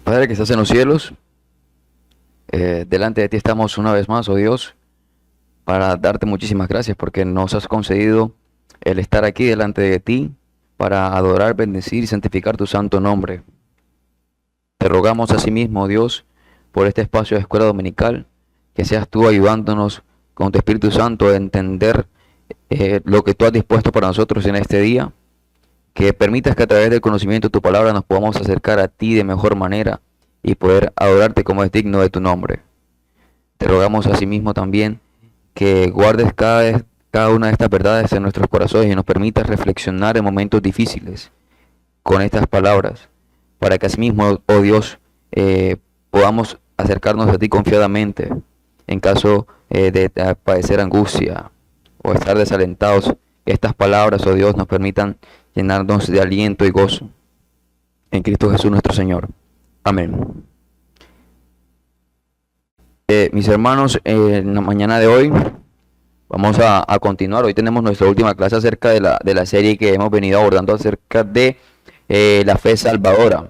Padre que estás en los cielos, delante de ti estamos una vez más, oh Dios, para darte muchísimas gracias porque nos has concedido el estar aquí delante de ti para adorar, bendecir y santificar tu santo nombre. Te rogamos asimismo, oh Dios, por este espacio de escuela dominical, que seas tú ayudándonos con tu Espíritu Santo a entender lo que tú has dispuesto para nosotros en este día, que permitas que a través del conocimiento de tu palabra nos podamos acercar a ti de mejor manera y poder adorarte como es digno de tu nombre. Te rogamos asimismo también que guardes cada una de estas verdades en nuestros corazones y nos permitas reflexionar en momentos difíciles con estas palabras, para que asimismo, oh Dios, podamos acercarnos a ti confiadamente en caso de padecer angustia o estar desalentados. Que estas palabras, oh Dios, nos permitan llenarnos de aliento y gozo en Cristo Jesús nuestro Señor. Amén. Mis hermanos, en la mañana de hoy vamos a continuar. Hoy tenemos nuestra última clase acerca de la serie que hemos venido abordando acerca de la fe salvadora,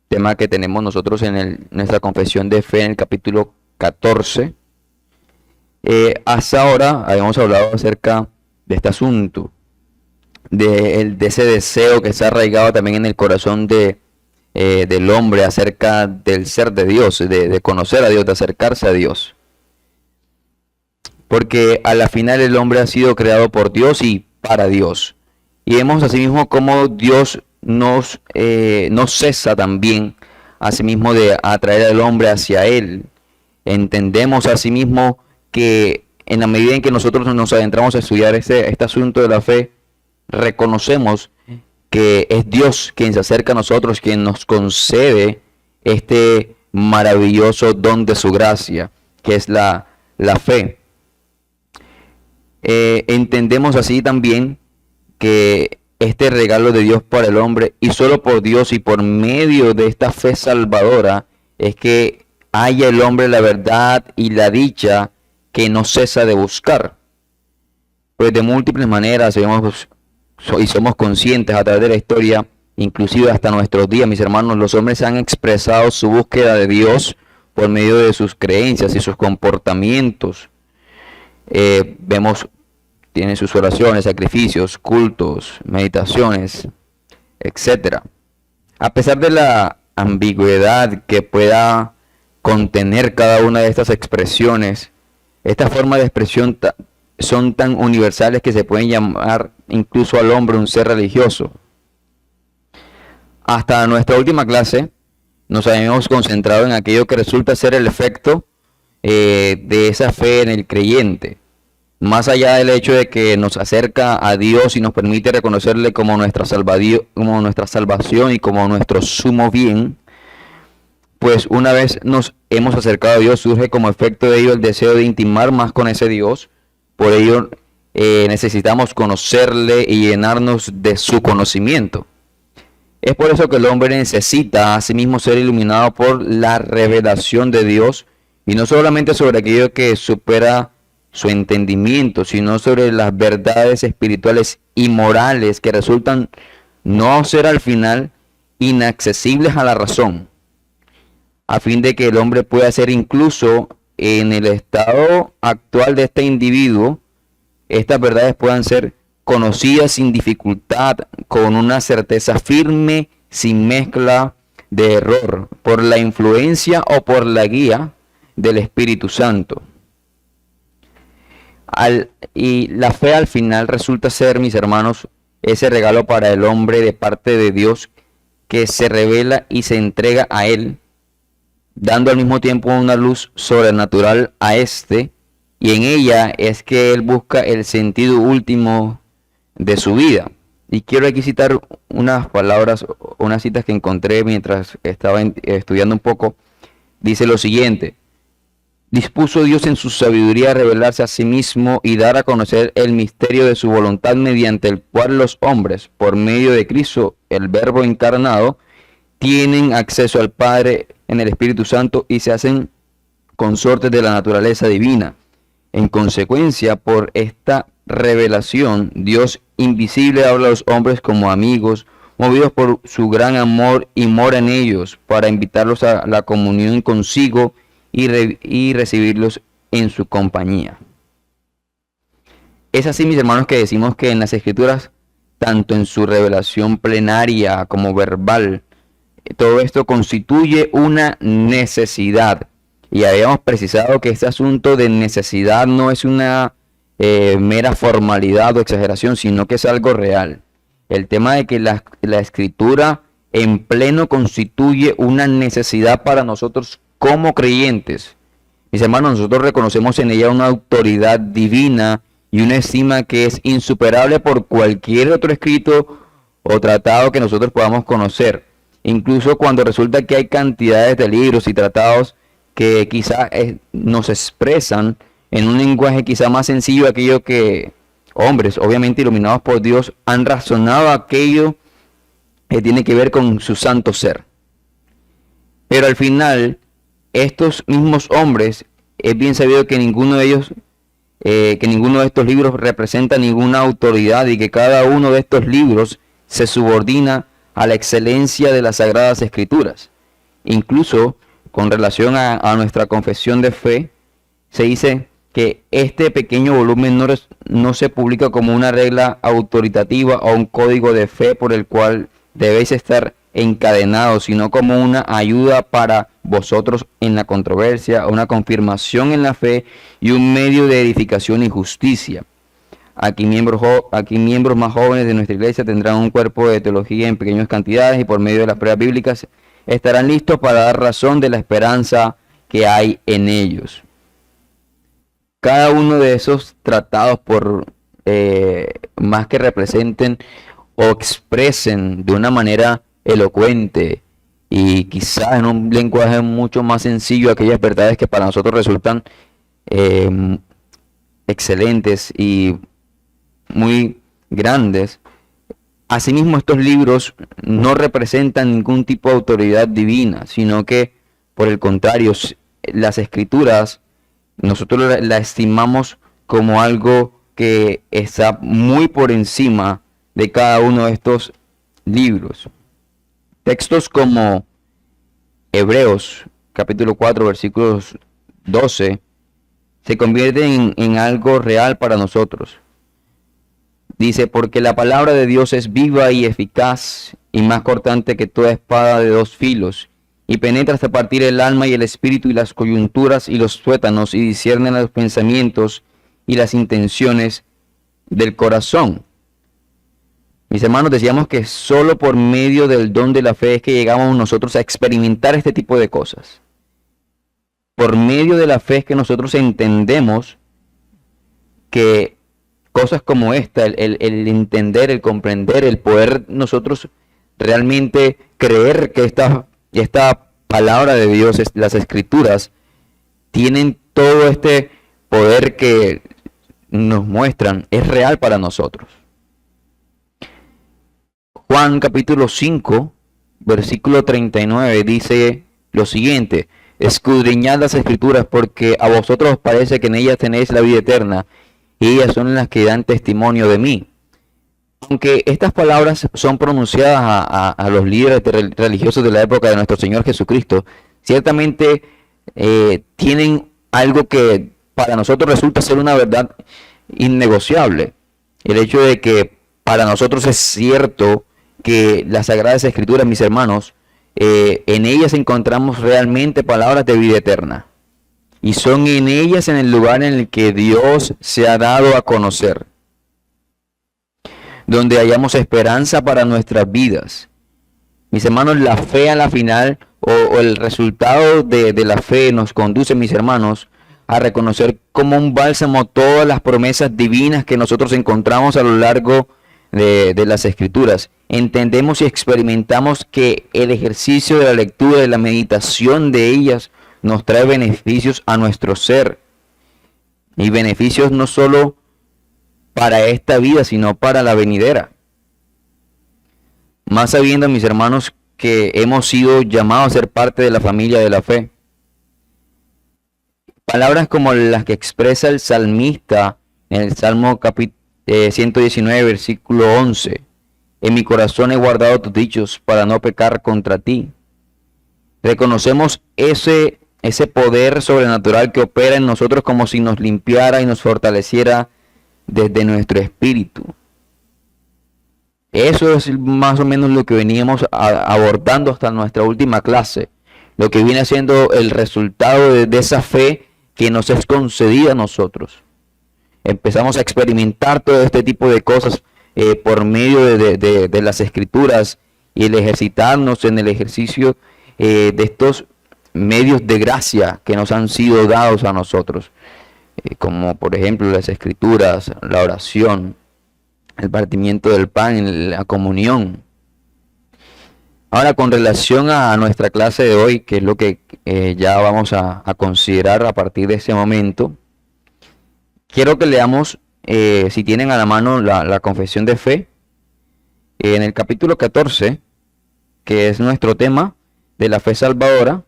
tema que tenemos nosotros en nuestra confesión de fe en el capítulo 14. Hasta ahora habíamos hablado acerca de este asunto, de ese deseo que está arraigado también en el corazón del hombre acerca del ser de Dios, de conocer a Dios, de acercarse a Dios. Porque a la final el hombre ha sido creado por Dios y para Dios. Y vemos asimismo cómo Dios no cesa también asimismo de atraer al hombre hacia Él. Entendemos asimismo que en la medida en que nosotros nos adentramos a estudiar este asunto de la fe, reconocemos que es Dios quien se acerca a nosotros, quien nos concede este maravilloso don de su gracia, que es la fe. Entendemos así también que este regalo de Dios para el hombre, y solo por Dios y por medio de esta fe salvadora, es que haya el hombre la verdad y la dicha que no cesa de buscar. Pues de múltiples maneras somos conscientes a través de la historia, inclusive hasta nuestros días, mis hermanos, los hombres han expresado su búsqueda de Dios por medio de sus creencias y sus comportamientos. Tienen sus oraciones, sacrificios, cultos, meditaciones, etc. A pesar de la ambigüedad que pueda contener cada una de estas expresiones, estas formas de expresión son tan universales que se pueden llamar incluso al hombre un ser religioso. Hasta nuestra última clase nos habíamos concentrado en aquello que resulta ser el efecto de esa fe en el creyente. Más allá del hecho de que nos acerca a Dios y nos permite reconocerle como nuestra salvación y como nuestro sumo bien, pues una vez nos hemos acercado a Dios, surge como efecto de ello el deseo de intimar más con ese Dios. Por ello necesitamos conocerle y llenarnos de su conocimiento. Es por eso que el hombre necesita a sí mismo ser iluminado por la revelación de Dios, y no solamente sobre aquello que supera su entendimiento, sino sobre las verdades espirituales y morales que resultan no ser al final inaccesibles a la razón, a fin de que el hombre pueda ser incluso en el estado actual de este individuo, estas verdades puedan ser conocidas sin dificultad, con una certeza firme, sin mezcla de error, por la influencia o por la guía del Espíritu Santo. Y la fe al final resulta ser, mis hermanos, ese regalo para el hombre de parte de Dios que se revela y se entrega a él, dando al mismo tiempo una luz sobrenatural a éste, y en ella es que él busca el sentido último de su vida. Y quiero aquí citar unas palabras, unas citas que encontré mientras estaba estudiando un poco. Dice lo siguiente: dispuso Dios en su sabiduría a revelarse a sí mismo y dar a conocer el misterio de su voluntad, mediante el cual los hombres, por medio de Cristo, el Verbo encarnado, tienen acceso al Padre en el Espíritu Santo y se hacen consortes de la naturaleza divina. En consecuencia, por esta revelación, Dios invisible habla a los hombres como amigos movidos por su gran amor y mora en ellos, para invitarlos a la comunión consigo y recibirlos en su compañía. Es así, mis hermanos, que decimos que en las Escrituras, tanto en su revelación plenaria como verbal, todo esto constituye una necesidad. Y habíamos precisado que este asunto de necesidad no es una mera formalidad o exageración, sino que es algo real. El tema de que la Escritura en pleno constituye una necesidad para nosotros como creyentes. Mis hermanos, nosotros reconocemos en ella una autoridad divina y una estima que es insuperable por cualquier otro escrito o tratado que nosotros podamos conocer. Incluso cuando resulta que hay cantidades de libros y tratados que quizá nos expresan en un lenguaje quizá más sencillo aquello que hombres, obviamente iluminados por Dios, han razonado aquello que tiene que ver con su santo ser. Pero al final, estos mismos hombres, es bien sabido que ninguno de ellos, que ninguno de estos libros representa ninguna autoridad y que cada uno de estos libros se subordina a la excelencia de las Sagradas Escrituras. Incluso con relación a nuestra confesión de fe, se dice que este pequeño volumen no se publica como una regla autoritativa o un código de fe por el cual debéis estar encadenados, sino como una ayuda para vosotros en la controversia, una confirmación en la fe y un medio de edificación y justicia. Aquí miembros más jóvenes de nuestra iglesia tendrán un cuerpo de teología en pequeñas cantidades y por medio de las pruebas bíblicas estarán listos para dar razón de la esperanza que hay en ellos. Cada uno de esos tratados, por más que representen o expresen de una manera elocuente y quizás en un lenguaje mucho más sencillo aquellas verdades que para nosotros resultan excelentes y muy grandes, asimismo estos libros no representan ningún tipo de autoridad divina, sino que por el contrario, las Escrituras nosotros la estimamos como algo que está muy por encima de cada uno de estos libros. Textos como Hebreos capítulo 4 versículos 12 se convierten en algo real para nosotros. Dice, porque la palabra de Dios es viva y eficaz y más cortante que toda espada de dos filos, y penetra hasta partir el alma y el espíritu y las coyunturas y los tuétanos, y discierne los pensamientos y las intenciones del corazón. Mis hermanos, decíamos que solo por medio del don de la fe es que llegamos nosotros a experimentar este tipo de cosas. Por medio de la fe es que nosotros entendemos que cosas como esta, el entender, el comprender, el poder nosotros realmente creer que esta palabra de Dios, las Escrituras, tienen todo este poder que nos muestran, es real para nosotros. Juan capítulo 5, versículo 39 dice lo siguiente: escudriñad las Escrituras, porque a vosotros os parece que en ellas tenéis la vida eterna, y ellas son las que dan testimonio de mí. Aunque estas palabras son pronunciadas a los líderes religiosos de la época de nuestro Señor Jesucristo, ciertamente tienen algo que para nosotros resulta ser una verdad innegociable. El hecho de que para nosotros es cierto que las Sagradas Escrituras, mis hermanos, en ellas encontramos realmente palabras de vida eterna. Y son en ellas en el lugar en el que Dios se ha dado a conocer, donde hallamos esperanza para nuestras vidas. Mis hermanos, la fe a la final o el resultado de la fe nos conduce, mis hermanos, a reconocer como un bálsamo todas las promesas divinas que nosotros encontramos a lo largo de las Escrituras. Entendemos y experimentamos que el ejercicio de la lectura, de la meditación de ellas, nos trae beneficios a nuestro ser. Y beneficios no solo para esta vida, sino para la venidera. Más sabiendo, mis hermanos, que hemos sido llamados a ser parte de la familia de la fe. Palabras como las que expresa el salmista en el Salmo 119, versículo 11. En mi corazón he guardado tus dichos para no pecar contra ti. Reconocemos ese poder sobrenatural que opera en nosotros como si nos limpiara y nos fortaleciera desde nuestro espíritu. Eso es más o menos lo que veníamos abordando hasta nuestra última clase. Lo que viene siendo el resultado de esa fe que nos es concedida a nosotros. Empezamos a experimentar todo este tipo de cosas por medio de las escrituras y el ejercitarnos en el ejercicio de estos medios de gracia que nos han sido dados a nosotros, como por ejemplo las escrituras, la oración, el partimiento del pan, la comunión. Ahora, con relación a nuestra clase de hoy, que es lo que ya vamos a considerar a partir de ese momento, quiero que leamos, si tienen a la mano la confesión de fe, en el capítulo 14, que es nuestro tema de la fe salvadora.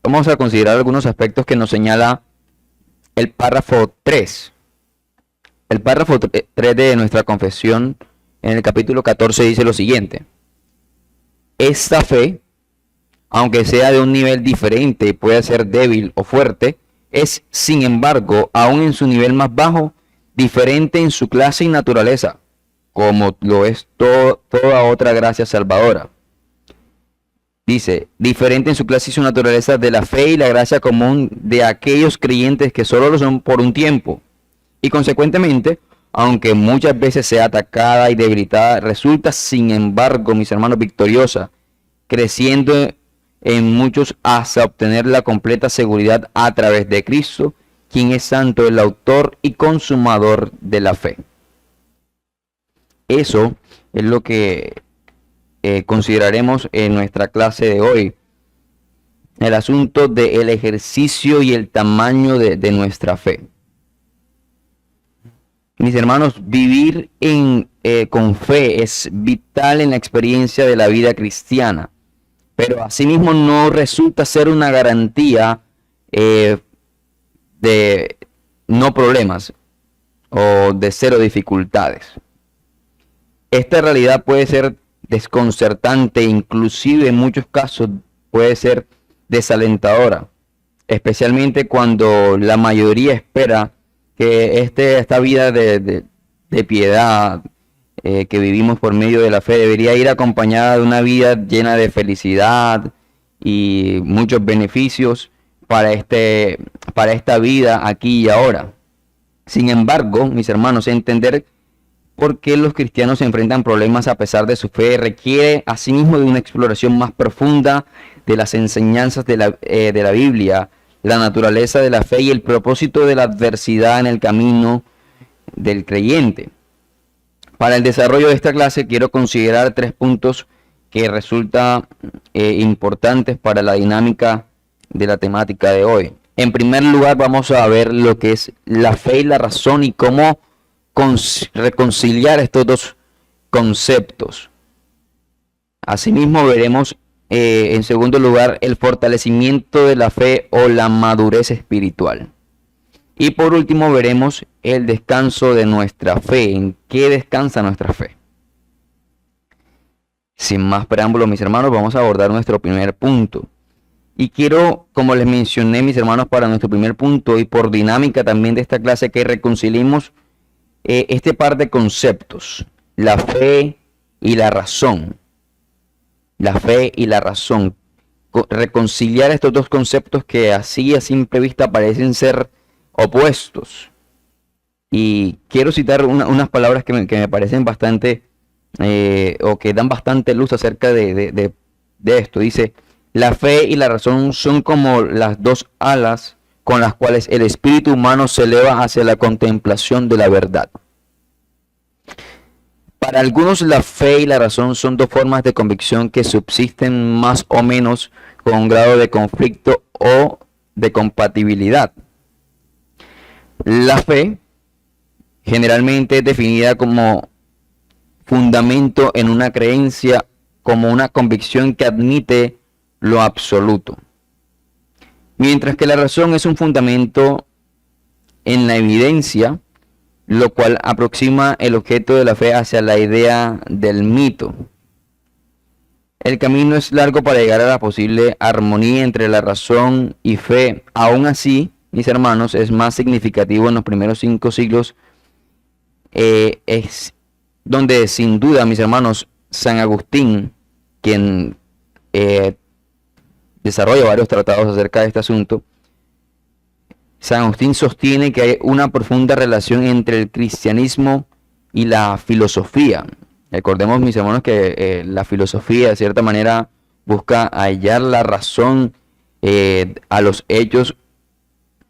Vamos a considerar algunos aspectos que nos señala el párrafo 3. El párrafo 3 de nuestra confesión en el capítulo 14 dice lo siguiente: esta fe, aunque sea de un nivel diferente y pueda ser débil o fuerte, es, sin embargo, aún en su nivel más bajo, diferente en su clase y naturaleza, como lo es toda otra gracia salvadora. Dice, diferente en su clase y su naturaleza de la fe y la gracia común de aquellos creyentes que solo lo son por un tiempo. Y consecuentemente, aunque muchas veces sea atacada y debilitada, resulta, sin embargo, mis hermanos, victoriosa, creciendo en muchos hasta obtener la completa seguridad a través de Cristo, quien es santo, el autor y consumador de la fe. Eso es lo que consideraremos en nuestra clase de hoy. El asunto del ejercicio y el tamaño de nuestra fe. Mis hermanos, vivir con fe es vital en la experiencia de la vida cristiana, pero asimismo no resulta ser una garantía de no problemas o de cero dificultades. Esta realidad puede ser desconcertante, inclusive en muchos casos puede ser desalentadora, especialmente cuando la mayoría espera que esta vida de piedad que vivimos por medio de la fe debería ir acompañada de una vida llena de felicidad y muchos beneficios para esta vida aquí y ahora. Sin embargo, mis hermanos, entender por qué los cristianos se enfrentan problemas a pesar de su fe requiere asimismo de una exploración más profunda de las enseñanzas de la Biblia, la naturaleza de la fe y el propósito de la adversidad en el camino del creyente. Para el desarrollo de esta clase quiero considerar 3 puntos que resultan importantes para la dinámica de la temática de hoy. En primer lugar, vamos a ver lo que es la fe y la razón y cómo reconciliar estos dos conceptos. Asimismo, veremos en segundo lugar el fortalecimiento de la fe o la madurez espiritual. Y por último veremos el descanso de nuestra fe. ¿En qué descansa nuestra fe? Sin más preámbulos, mis hermanos, vamos a abordar nuestro primer punto. Y quiero, como les mencioné, mis hermanos, para nuestro primer punto y por dinámica también de esta clase, que reconciliemos este par de conceptos, la fe y la razón. La fe y la razón. Reconciliar estos dos conceptos que así a simple vista parecen ser opuestos. Y quiero citar unas palabras que me parecen bastante, o que dan bastante luz acerca de esto. Dice, la fe y la razón son como las dos alas con las cuales el espíritu humano se eleva hacia la contemplación de la verdad. Para algunos la fe y la razón son dos formas de convicción que subsisten más o menos con un grado de conflicto o de compatibilidad. La fe generalmente es definida como fundamento en una creencia, como una convicción que admite lo absoluto. Mientras que la razón es un fundamento en la evidencia lo cual aproxima el objeto de la fe hacia la idea del mito. El camino es largo para llegar a la posible armonía entre la razón y fe. Aún así, mis hermanos, es más significativo en los primeros 5 siglos, es donde sin duda, mis hermanos, San Agustín, quien desarrolla varios tratados acerca de este asunto, San Agustín sostiene que hay una profunda relación entre el cristianismo y la filosofía. Recordemos, mis hermanos, que la filosofía de cierta manera busca hallar la razón a los hechos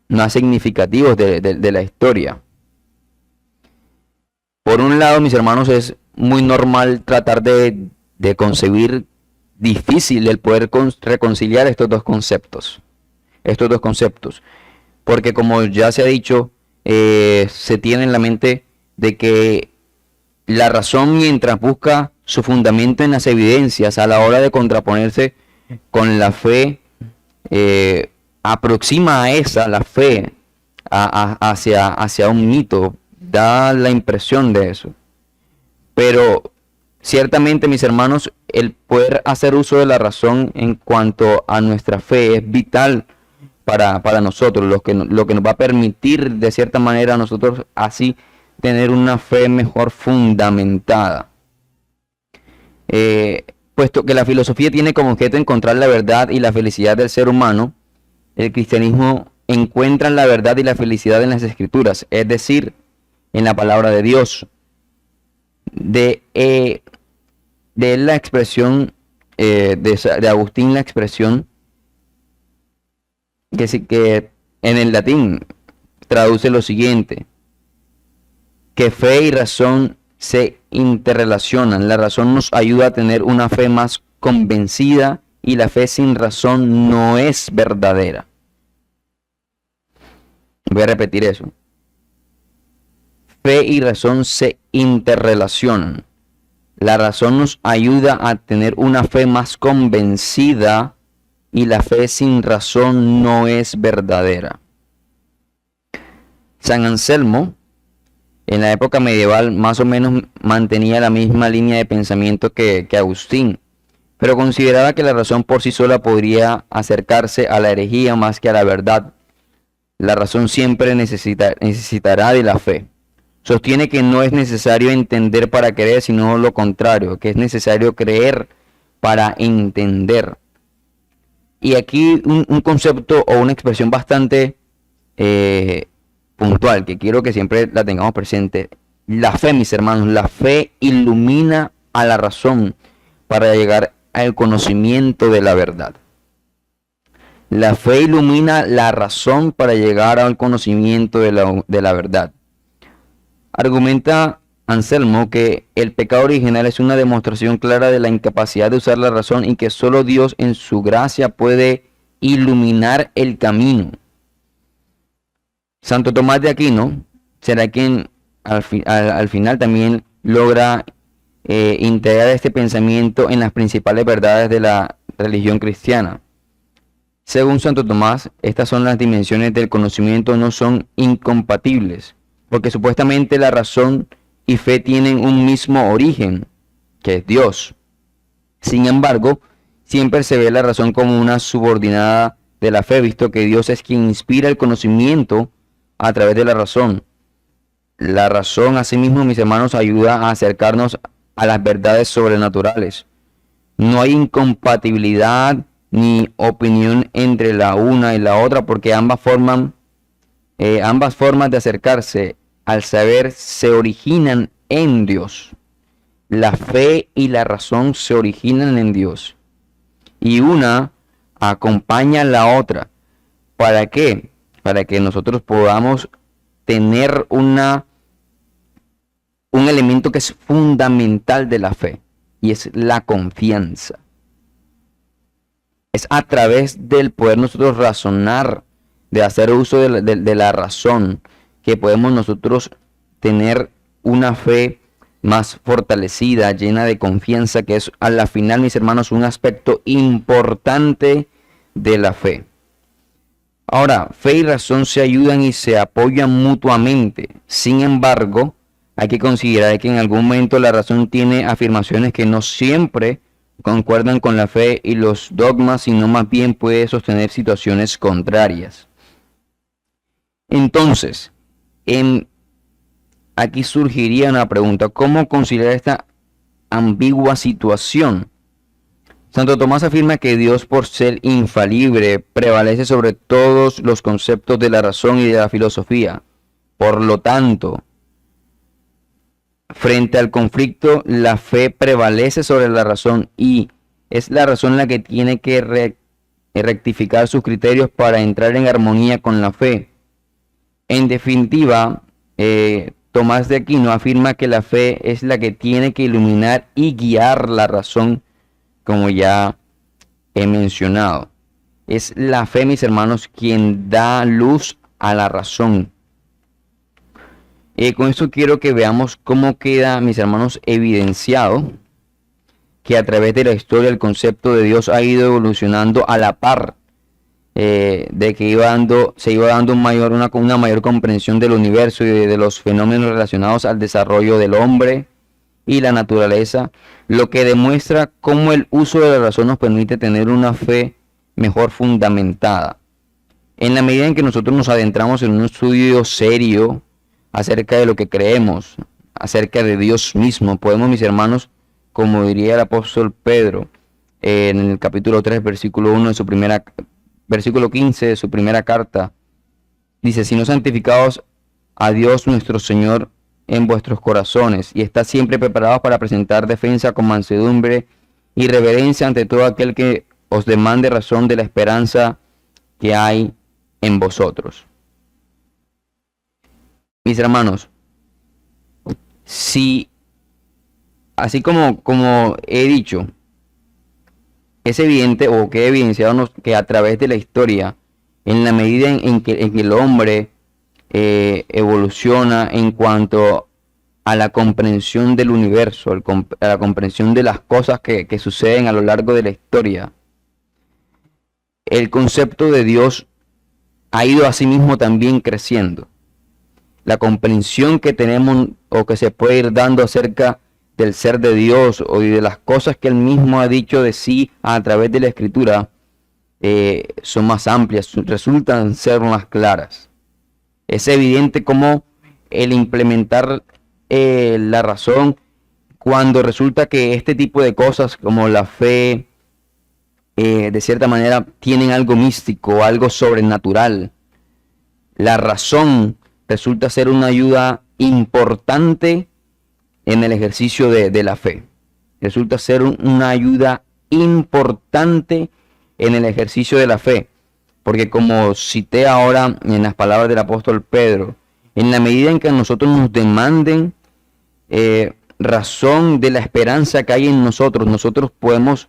más significativos de la historia. Por un lado, mis hermanos, es muy normal tratar de concebir difícil el poder reconciliar estos dos conceptos. Porque como ya se ha dicho, se tiene en la mente de que la razón, mientras busca su fundamento en las evidencias a la hora de contraponerse con la fe, aproxima a la fe hacia un mito, da la impresión de eso. Pero ciertamente, mis hermanos, el poder hacer uso de la razón en cuanto a nuestra fe es vital para nosotros, lo que nos va a permitir de cierta manera a nosotros así tener una fe mejor fundamentada. Puesto que la filosofía tiene como objeto encontrar la verdad y la felicidad del ser humano, el cristianismo encuentra la verdad y la felicidad en las Escrituras, es decir, en la palabra de Dios. De la expresión de Agustín, la expresión que en el latín traduce lo siguiente: que fe y razón se interrelacionan. La razón nos ayuda a tener una fe más convencida y la fe sin razón no es verdadera. Voy a repetir eso. Fe y razón se interrelacionan. La razón nos ayuda a tener una fe más convencida y la fe sin razón no es verdadera. San Anselmo, en la época medieval, más o menos mantenía la misma línea de pensamiento que Agustín, pero consideraba que la razón por sí sola podría acercarse a la herejía más que a la verdad. La razón siempre necesitará de la fe. Sostiene que no es necesario entender para creer, sino lo contrario, que es necesario creer para entender. Y aquí un concepto o una expresión bastante puntual, que quiero que siempre la tengamos presente. La fe, mis hermanos, la fe ilumina a la razón para llegar al conocimiento de la verdad. La fe ilumina la razón para llegar al conocimiento de la verdad. Argumenta Anselmo que el pecado original es una demostración clara de la incapacidad de usar la razón y que solo Dios en su gracia puede iluminar el camino. Santo Tomás de Aquino será quien al final también logra integrar este pensamiento en las principales verdades de la religión cristiana. Según Santo Tomás, estas son las dimensiones del conocimiento, no son incompatibles, porque supuestamente la razón y fe tienen un mismo origen, que es Dios. Sin embargo, siempre se ve la razón como una subordinada de la fe, visto que Dios es quien inspira el conocimiento a través de la razón. La razón, asimismo, mis hermanos, ayuda a acercarnos a las verdades sobrenaturales. No hay incompatibilidad ni opinión entre la una y la otra, porque ambas formas de acercarse al saber se originan en Dios. La fe y la razón se originan en Dios. Y una acompaña a la otra. ¿Para qué? Para que nosotros podamos tener un elemento que es fundamental de la fe, y es la confianza. Es a través del poder nosotros razonar, de hacer uso de la razón, que podemos nosotros tener una fe más fortalecida, llena de confianza, que es a la final, mis hermanos, un aspecto importante de la fe. Ahora, fe y razón se ayudan y se apoyan mutuamente. Sin embargo, hay que considerar que en algún momento la razón tiene afirmaciones que no siempre concuerdan con la fe y los dogmas, sino más bien puede sostener situaciones contrarias. Entonces, aquí surgiría una pregunta: ¿cómo conciliar esta ambigua situación? Santo Tomás afirma que Dios, por ser infalible, prevalece sobre todos los conceptos de la razón y de la filosofía. Por lo tanto, frente al conflicto, la fe prevalece sobre la razón y es la razón la que tiene que rectificar sus criterios para entrar en armonía con la fe. En definitiva, Tomás de Aquino afirma que la fe es la que tiene que iluminar y guiar la razón, como ya he mencionado. Es la fe, mis hermanos, quien da luz a la razón. Con esto quiero que veamos cómo queda, mis hermanos, evidenciado que a través de la historia el concepto de Dios ha ido evolucionando a la par de que se iba dando una mayor comprensión del universo y de los fenómenos relacionados al desarrollo del hombre y la naturaleza, lo que demuestra cómo el uso de la razón nos permite tener una fe mejor fundamentada. En la medida en que nosotros nos adentramos en un estudio serio acerca de lo que creemos, acerca de Dios mismo, podemos, mis hermanos, como diría el apóstol Pedro en el capítulo 3, versículo 1 de su versículo 15 de su primera carta, dice: sino santificados a Dios nuestro Señor en vuestros corazones, y estad siempre preparados para presentar defensa con mansedumbre y reverencia ante todo aquel que os demande razón de la esperanza que hay en vosotros. Mis hermanos, si así como he dicho, es evidente o que he evidenciado que a través de la historia, en la medida en que el hombre evoluciona en cuanto a la comprensión del universo, a la comprensión de las cosas que suceden a lo largo de la historia, el concepto de Dios ha ido asimismo también creciendo. La comprensión que tenemos o que se puede ir dando acerca del ser de Dios o de las cosas que Él mismo ha dicho de sí a través de la Escritura son más amplias, resultan ser más claras. Es evidente cómo el implementar la razón, cuando resulta que este tipo de cosas como la fe, de cierta manera, tienen algo místico, algo sobrenatural, la razón resulta ser una ayuda importante en el ejercicio de la fe. Resulta ser una ayuda importante en el ejercicio de la fe. Porque como cité ahora en las palabras del apóstol Pedro, en la medida en que nosotros nos demanden razón de la esperanza que hay en nosotros, nosotros podemos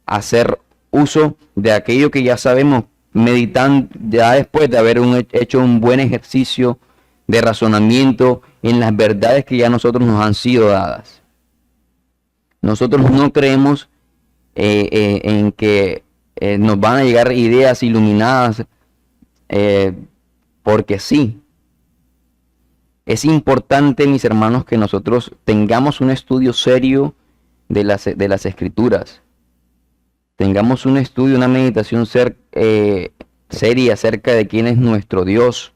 hacer uso de aquello que ya sabemos, meditando ya después de haber hecho un buen ejercicio de razonamiento en las verdades que ya a nosotros nos han sido dadas. Nosotros no creemos en que nos van a llegar ideas iluminadas porque sí. Es importante, mis hermanos, que nosotros tengamos un estudio serio de las Escrituras. Tengamos un estudio, una meditación seria acerca de quién es nuestro Dios.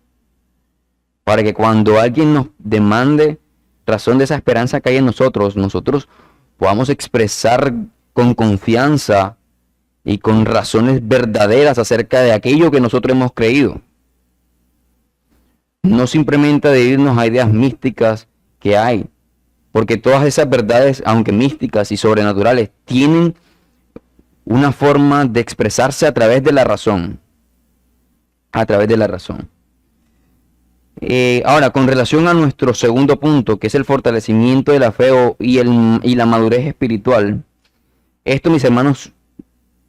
Para que cuando alguien nos demande razón de esa esperanza que hay en nosotros, nosotros podamos expresar con confianza y con razones verdaderas acerca de aquello que nosotros hemos creído. No simplemente de irnos a ideas místicas que hay, porque todas esas verdades, aunque místicas y sobrenaturales, tienen una forma de expresarse a través de la razón. A través de la razón. Ahora, con relación a nuestro segundo punto, que es el fortalecimiento de la fe y la madurez espiritual, esto, mis hermanos,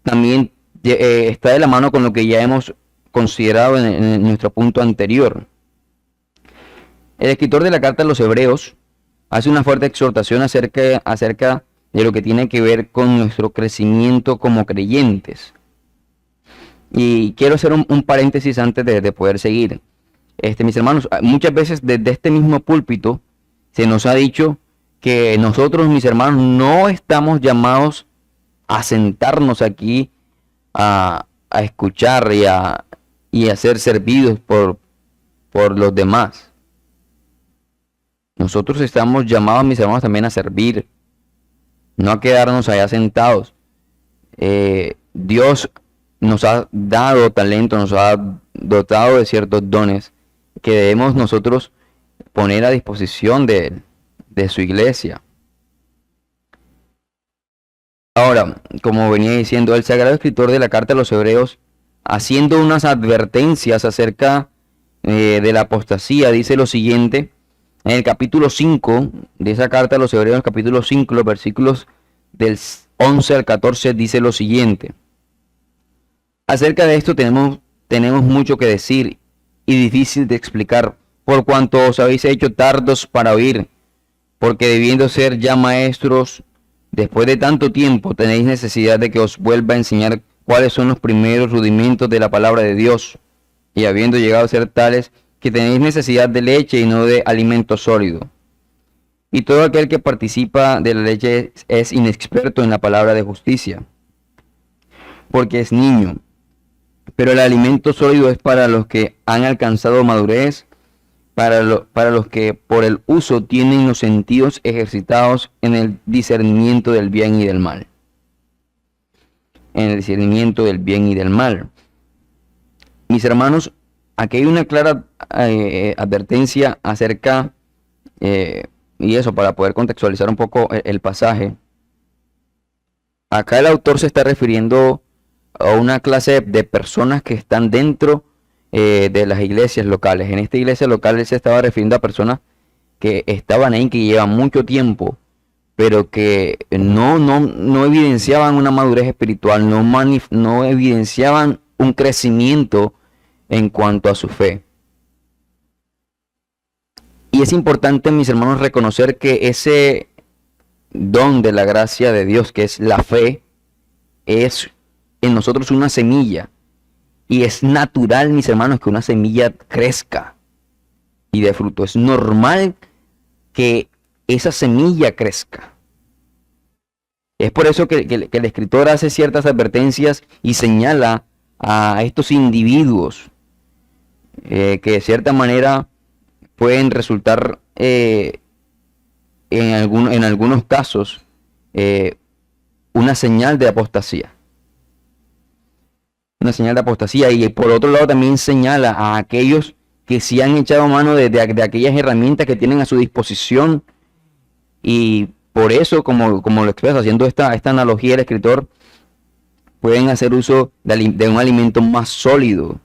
también está de la mano con lo que ya hemos considerado en nuestro punto anterior. El escritor de la carta a los Hebreos hace una fuerte exhortación acerca de lo que tiene que ver con nuestro crecimiento como creyentes. Y quiero hacer un paréntesis antes de poder seguir. Mis hermanos, muchas veces desde este mismo púlpito se nos ha dicho que nosotros, mis hermanos, no estamos llamados a sentarnos aquí a escuchar y a ser servidos por los demás. Nosotros estamos llamados, mis hermanos, también a servir, no a quedarnos allá sentados. Dios nos ha dado talento, nos ha dotado de ciertos dones que debemos nosotros poner a disposición de su iglesia. Ahora, como venía diciendo, el Sagrado Escritor de la Carta a los Hebreos, haciendo unas advertencias acerca de la apostasía, dice lo siguiente, en el capítulo 5 de esa Carta a los Hebreos, capítulo 5, los versículos del 11 al 14, dice lo siguiente. Acerca de esto tenemos mucho que decir y difícil de explicar, por cuanto os habéis hecho tardos para oír, porque debiendo ser ya maestros, después de tanto tiempo tenéis necesidad de que os vuelva a enseñar cuáles son los primeros rudimentos de la palabra de Dios, y habiendo llegado a ser tales que tenéis necesidad de leche y no de alimento sólido. Y todo aquel que participa de la leche es inexperto en la palabra de justicia, porque es niño. Pero el alimento sólido es para los que han alcanzado madurez, para los que por el uso tienen los sentidos ejercitados en el discernimiento del bien y del mal. En el discernimiento del bien y del mal. Mis hermanos, aquí hay una clara advertencia acerca, y eso para poder contextualizar un poco el pasaje. Acá el autor se está refiriendo a una clase de personas que están dentro de las iglesias locales. En esta iglesia local él se estaba refiriendo a personas que estaban ahí, que llevan mucho tiempo, pero que no evidenciaban una madurez espiritual, no evidenciaban un crecimiento en cuanto a su fe. Y es importante, mis hermanos, reconocer que ese don de la gracia de Dios, que es la fe, es en nosotros una semilla. Y es natural, mis hermanos, que una semilla crezca y dé fruto. Es normal que esa semilla crezca. Es por eso que el escritor hace ciertas advertencias y señala a estos individuos que de cierta manera pueden resultar en algunos casos una señal de apostasía. Una señal de apostasía, y por otro lado también señala a aquellos que sí han echado mano de aquellas herramientas que tienen a su disposición, y por eso, como lo expresa haciendo esta analogía el escritor, pueden hacer uso de un alimento más sólido.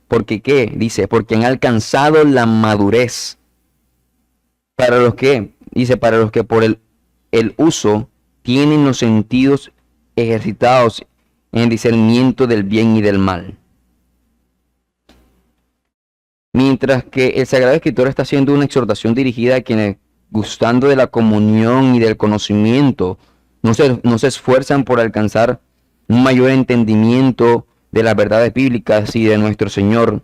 ¿Porque qué? Dice, porque han alcanzado la madurez. ¿Para los que? Dice, para los que por el uso tienen los sentidos ejercitados en el discernimiento del bien y del mal. Mientras que el Sagrado Escritor está haciendo una exhortación dirigida a quienes, gustando de la comunión y del conocimiento, no se esfuerzan por alcanzar un mayor entendimiento de las verdades bíblicas y de nuestro Señor.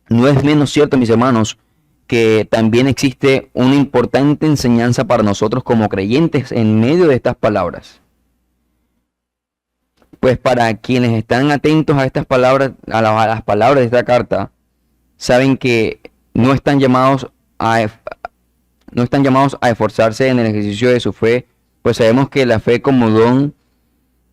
No es menos cierto, mis hermanos, que también existe una importante enseñanza para nosotros como creyentes en medio de estas palabras. Pues para quienes están atentos a estas palabras, a las palabras de esta carta, saben que no están llamados a esforzarse en el ejercicio de su fe, pues sabemos que la fe como don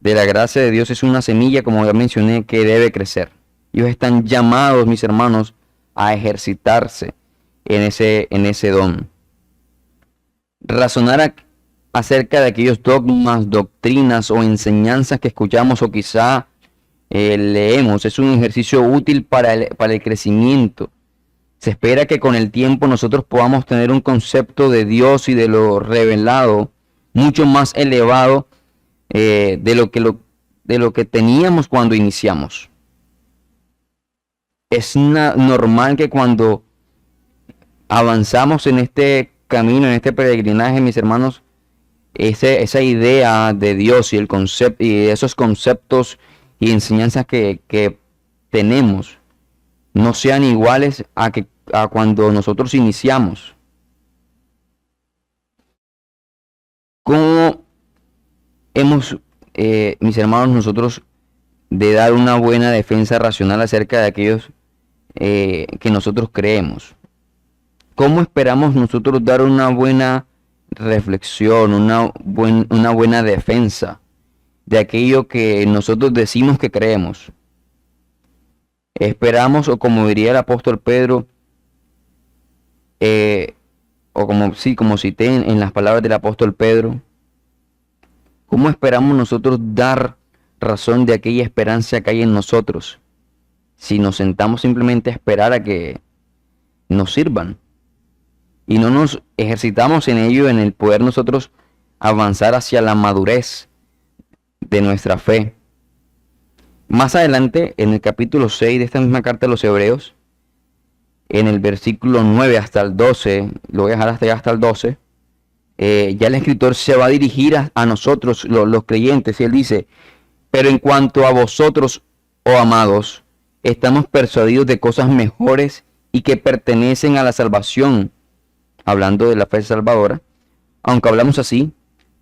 de la gracia de Dios es una semilla, como ya mencioné, que debe crecer. Ellos están llamados, mis hermanos, a ejercitarse en ese don. Razonar acerca de aquellos dogmas, doctrinas o enseñanzas que escuchamos o quizá leemos es un ejercicio útil para el crecimiento. Se espera que con el tiempo nosotros podamos tener un concepto de Dios y de lo revelado mucho más elevado de lo que teníamos cuando iniciamos. Es normal que cuando avanzamos en este camino, en este peregrinaje, mis hermanos, esa idea de Dios y el concepto y esos conceptos y enseñanzas que tenemos no sean iguales a cuando nosotros iniciamos. ¿Cómo hemos, mis hermanos, nosotros de dar una buena defensa racional acerca de aquellos que nosotros creemos? ¿Cómo esperamos nosotros dar una buena reflexión, una buena defensa de aquello que nosotros decimos que creemos? Esperamos, o como diría el apóstol Pedro, o como cité en las palabras del apóstol Pedro, ¿cómo esperamos nosotros dar razón de aquella esperanza que hay en nosotros si nos sentamos simplemente a esperar a que nos sirvan y no nos ejercitamos en ello, en el poder nosotros avanzar hacia la madurez de nuestra fe? Más adelante, en el capítulo 6 de esta misma carta a los Hebreos, en el versículo 9 hasta el 12, lo voy a dejar hasta el 12, ya el escritor se va a dirigir a nosotros, los creyentes, y él dice: pero en cuanto a vosotros, oh amados, estamos persuadidos de cosas mejores y que pertenecen a la salvación, hablando de la fe salvadora, aunque hablamos así,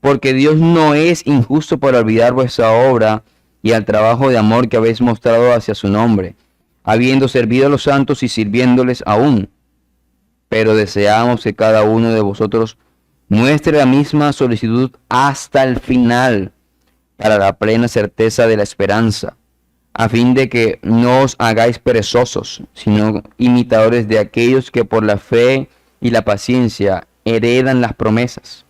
porque Dios no es injusto para olvidar vuestra obra y al trabajo de amor que habéis mostrado hacia su nombre, habiendo servido a los santos y sirviéndoles aún. Pero deseamos que cada uno de vosotros muestre la misma solicitud hasta el final, para la plena certeza de la esperanza, a fin de que no os hagáis perezosos, sino imitadores de aquellos que por la fe y la paciencia heredan las promesas.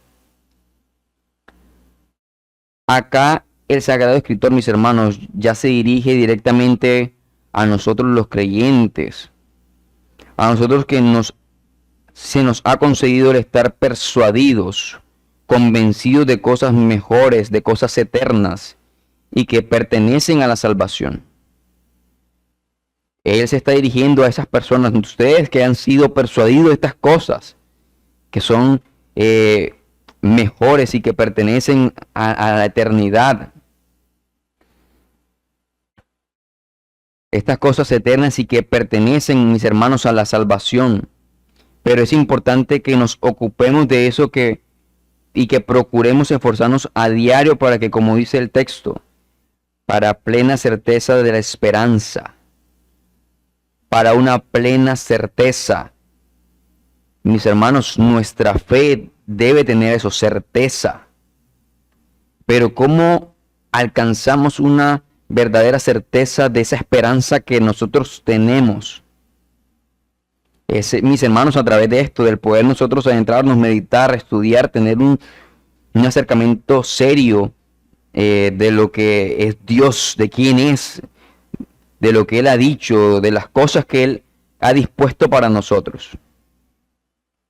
Acá el Sagrado Escritor, mis hermanos, ya se dirige directamente a nosotros los creyentes, a nosotros que se nos ha concedido el estar persuadidos, convencidos de cosas mejores, de cosas eternas y que pertenecen a la salvación. Él se está dirigiendo a esas personas, ustedes que han sido persuadidos de estas cosas, que son mejores y que pertenecen a la eternidad. Estas cosas eternas y que pertenecen, mis hermanos, a la salvación. Pero es importante que nos ocupemos de eso y que procuremos esforzarnos a diario para que, como dice el texto, para plena certeza de la esperanza, para una plena certeza. Mis hermanos, nuestra fe debe tener eso, certeza. Pero ¿cómo alcanzamos una verdadera certeza de esa esperanza que nosotros tenemos? Mis hermanos, a través de esto, del poder nosotros adentrarnos, meditar, estudiar, tener un acercamiento serio de lo que es Dios, de quién es, de lo que Él ha dicho, de las cosas que Él ha dispuesto para nosotros.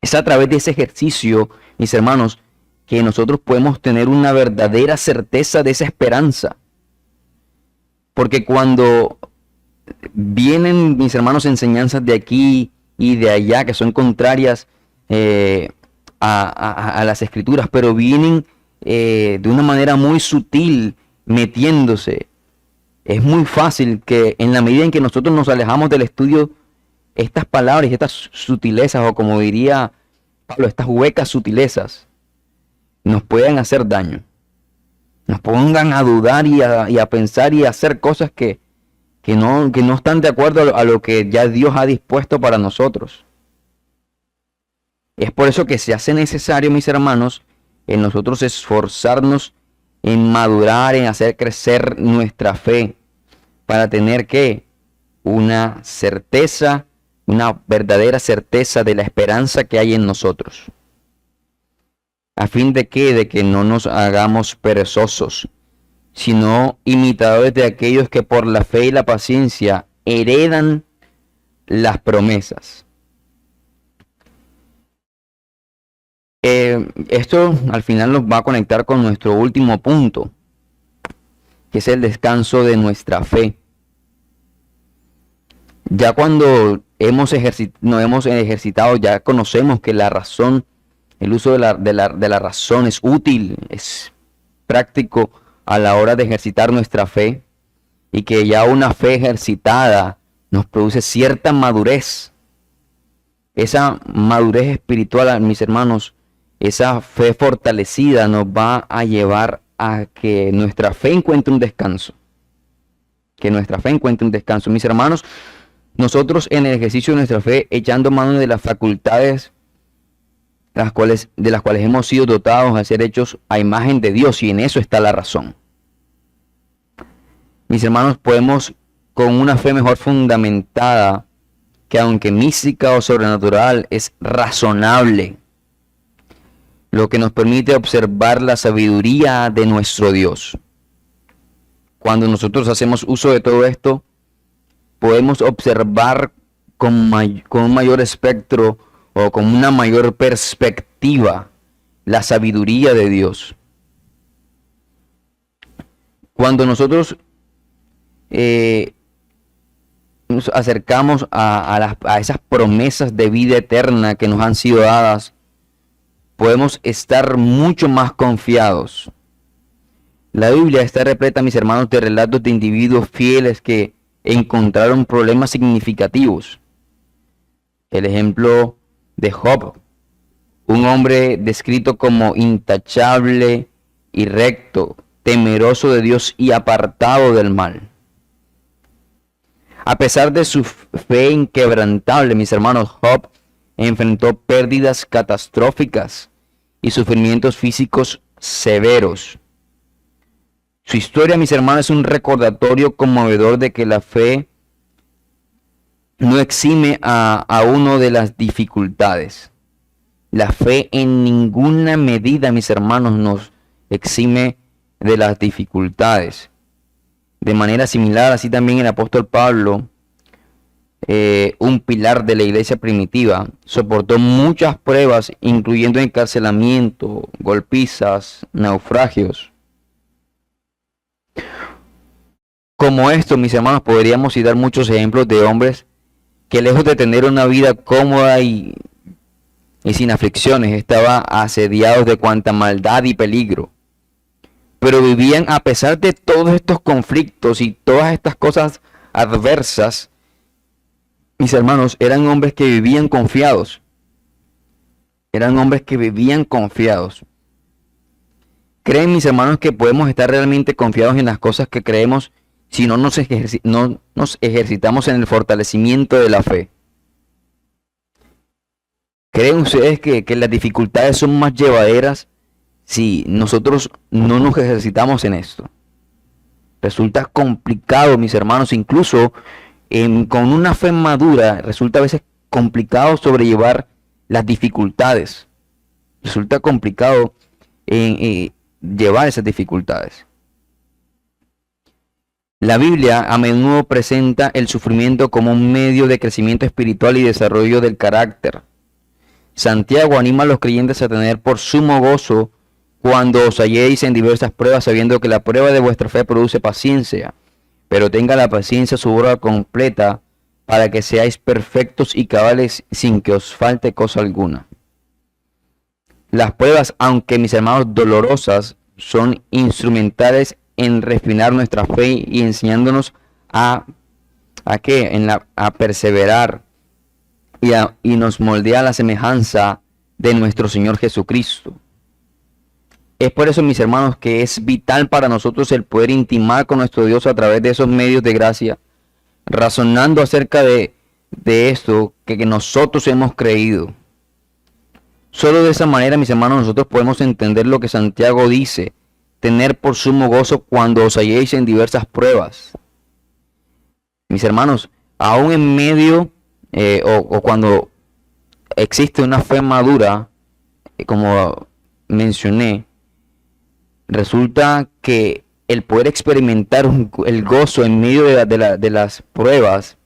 Es a través de ese ejercicio, mis hermanos, que nosotros podemos tener una verdadera certeza de esa esperanza. Porque cuando vienen, mis hermanos, enseñanzas de aquí y de allá que son contrarias a las escrituras, pero vienen de una manera muy sutil, metiéndose, es muy fácil que en la medida en que nosotros nos alejamos del estudio, estas palabras y estas sutilezas, o como diría Pablo, estas huecas sutilezas, nos puedan hacer daño, nos pongan a dudar y a pensar y a hacer cosas que no están de acuerdo a lo que ya Dios ha dispuesto para nosotros. Es por eso que se hace necesario, mis hermanos, en nosotros esforzarnos en madurar, en hacer crecer nuestra fe, para tener una certeza, una verdadera certeza de la esperanza que hay en nosotros. A fin de que no nos hagamos perezosos, sino imitadores de aquellos que por la fe y la paciencia heredan las promesas. Esto al final nos va a conectar con nuestro último punto, que es el descanso de nuestra fe. Ya cuando nos hemos ejercitado, ya conocemos que la razón, el uso de la razón es útil, es práctico a la hora de ejercitar nuestra fe, y que ya una fe ejercitada nos produce cierta madurez. Esa madurez espiritual, mis hermanos, esa fe fortalecida nos va a llevar a que nuestra fe encuentre un descanso. Que nuestra fe encuentre un descanso. Mis hermanos, nosotros en el ejercicio de nuestra fe, echando mano de las facultades de las cuales hemos sido dotados a ser hechos a imagen de Dios, y en eso está la razón. Mis hermanos, podemos con una fe mejor fundamentada, que aunque mística o sobrenatural, es razonable, lo que nos permite observar la sabiduría de nuestro Dios. Cuando nosotros hacemos uso de todo esto, podemos observar con un mayor espectro o con una mayor perspectiva la sabiduría de Dios. Cuando nosotros nos acercamos a esas promesas de vida eterna que nos han sido dadas, podemos estar mucho más confiados. La Biblia está repleta, mis hermanos, de relatos de individuos fieles que encontraron problemas significativos. El ejemplo de Job, un hombre descrito como intachable y recto, temeroso de Dios y apartado del mal. A pesar de su fe inquebrantable, mis hermanos, Job enfrentó pérdidas catastróficas y sufrimientos físicos severos. Su historia, mis hermanos, es un recordatorio conmovedor de que la fe no exime a uno de las dificultades. La fe en ninguna medida, mis hermanos, nos exime de las dificultades. De manera similar, así también el apóstol Pablo, un pilar de la iglesia primitiva, soportó muchas pruebas, incluyendo encarcelamiento, golpizas, naufragios. Como esto, mis hermanos, podríamos citar muchos ejemplos de hombres que, lejos de tener una vida cómoda y sin aflicciones, estaban asediados de cuanta maldad y peligro, pero vivían a pesar de todos estos conflictos y todas estas cosas adversas. Mis hermanos, eran hombres que vivían confiados. Eran hombres que vivían confiados. ¿Creen, mis hermanos, que podemos estar realmente confiados en las cosas que creemos si no nos ejercitamos en el fortalecimiento de la fe? ¿Creen ustedes que las dificultades son más llevaderas si nosotros no nos ejercitamos en esto? Resulta complicado, mis hermanos, incluso con una fe madura, resulta a veces complicado sobrellevar las dificultades. Resulta complicado llevar esas dificultades. La Biblia a menudo presenta el sufrimiento como un medio de crecimiento espiritual y desarrollo del carácter. Santiago anima a los creyentes a tener por sumo gozo cuando os halléis en diversas pruebas, sabiendo que la prueba de vuestra fe produce paciencia, pero tenga la paciencia su obra completa, para que seáis perfectos y cabales sin que os falte cosa alguna. Las pruebas, aunque, mis hermanos, dolorosas, son instrumentales en refinar nuestra fe y enseñándonos a perseverar y nos moldea la semejanza de nuestro Señor Jesucristo. Es por eso, mis hermanos, que es vital para nosotros el poder intimar con nuestro Dios a través de esos medios de gracia, razonando acerca de esto que nosotros hemos creído. Solo de esa manera, mis hermanos, nosotros podemos entender lo que Santiago dice: tener por sumo gozo cuando os halléis en diversas pruebas. Mis hermanos, aún en medio o cuando existe una fe madura, como mencioné, resulta que el poder experimentar el gozo en medio de las pruebas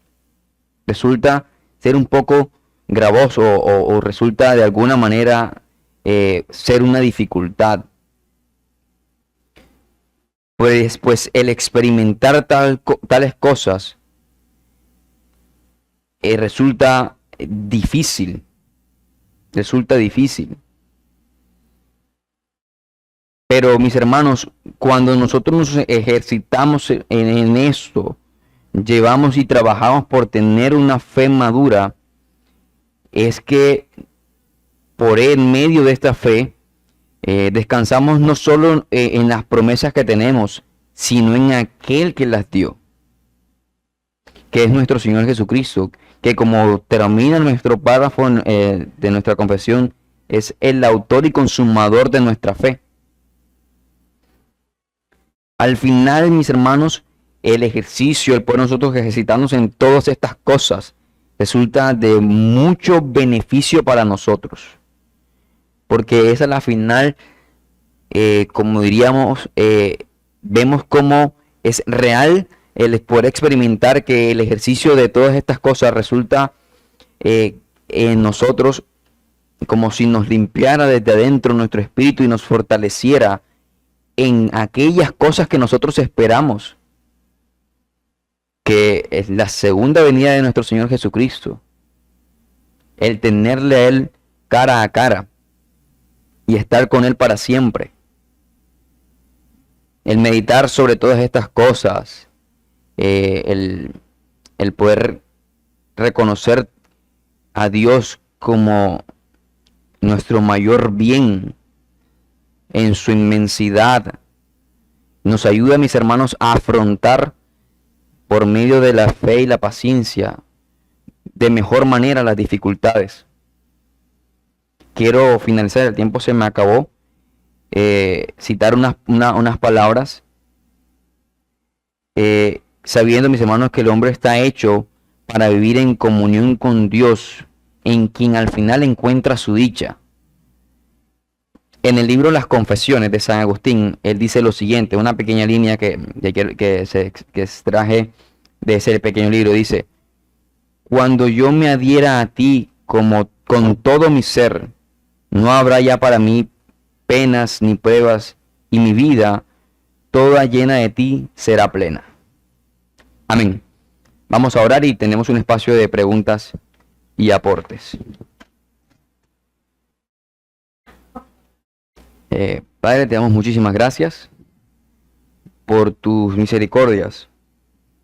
resulta ser un poco gravoso o resulta de alguna manera ser una dificultad. Pues el experimentar tales cosas resulta difícil. Pero mis hermanos, cuando nosotros nos ejercitamos en esto, llevamos y trabajamos por tener una fe madura, es que por en medio de esta fe, descansamos no solo en las promesas que tenemos, sino en aquel que las dio, que es nuestro Señor Jesucristo, que como termina nuestro párrafo de nuestra confesión, es el autor y consumador de nuestra fe. Al final, mis hermanos, el ejercicio, el poder nosotros ejercitarnos en todas estas cosas, resulta de mucho beneficio para nosotros. Porque esa es la final, como diríamos, vemos cómo es real el poder experimentar que el ejercicio de todas estas cosas resulta en nosotros como si nos limpiara desde adentro nuestro espíritu y nos fortaleciera en aquellas cosas que nosotros esperamos, que es la segunda venida de nuestro Señor Jesucristo, el tenerle a Él cara a cara y estar con Él para siempre, el meditar sobre todas estas cosas, el poder reconocer a Dios como nuestro mayor bien en su inmensidad, nos ayuda, mis hermanos, a afrontar por medio de la fe y la paciencia de mejor manera las dificultades. Quiero finalizar, el tiempo se me acabó, citar unas palabras, sabiendo, mis hermanos, que el hombre está hecho para vivir en comunión con Dios, en quien al final encuentra su dicha. En el libro Las Confesiones de San Agustín, él dice lo siguiente, una pequeña línea que extraje de ese pequeño libro, dice: cuando yo me adhiera a ti como con todo mi ser, no habrá ya para mí penas ni pruebas, y mi vida, toda llena de ti, será plena. Amén. Vamos a orar y tenemos un espacio de preguntas y aportes. Padre, te damos muchísimas gracias por tus misericordias,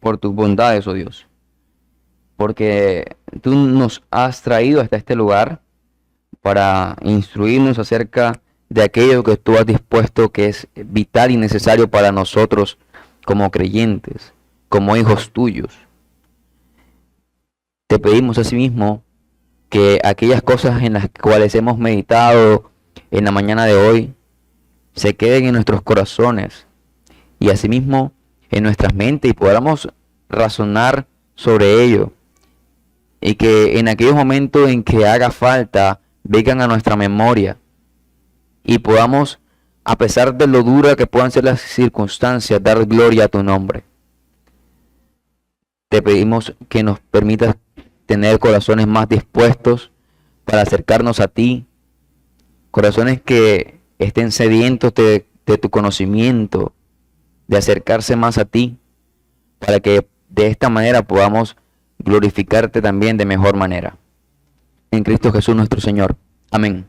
por tus bondades, oh Dios, porque tú nos has traído hasta este lugar para instruirnos acerca de aquello que tú has dispuesto que es vital y necesario para nosotros como creyentes, como hijos tuyos. Te pedimos asimismo que aquellas cosas en las cuales hemos meditado en la mañana de hoy se queden en nuestros corazones y asimismo en nuestras mentes y podamos razonar sobre ello, y que en aquellos momentos en que haga falta vengan a nuestra memoria y podamos, a pesar de lo dura que puedan ser las circunstancias, dar gloria a tu nombre. Te pedimos que nos permitas tener corazones más dispuestos para acercarnos a ti, corazones que estén sedientos de tu conocimiento, de acercarse más a ti, para que de esta manera podamos glorificarte también de mejor manera. En Cristo Jesús nuestro Señor. Amén.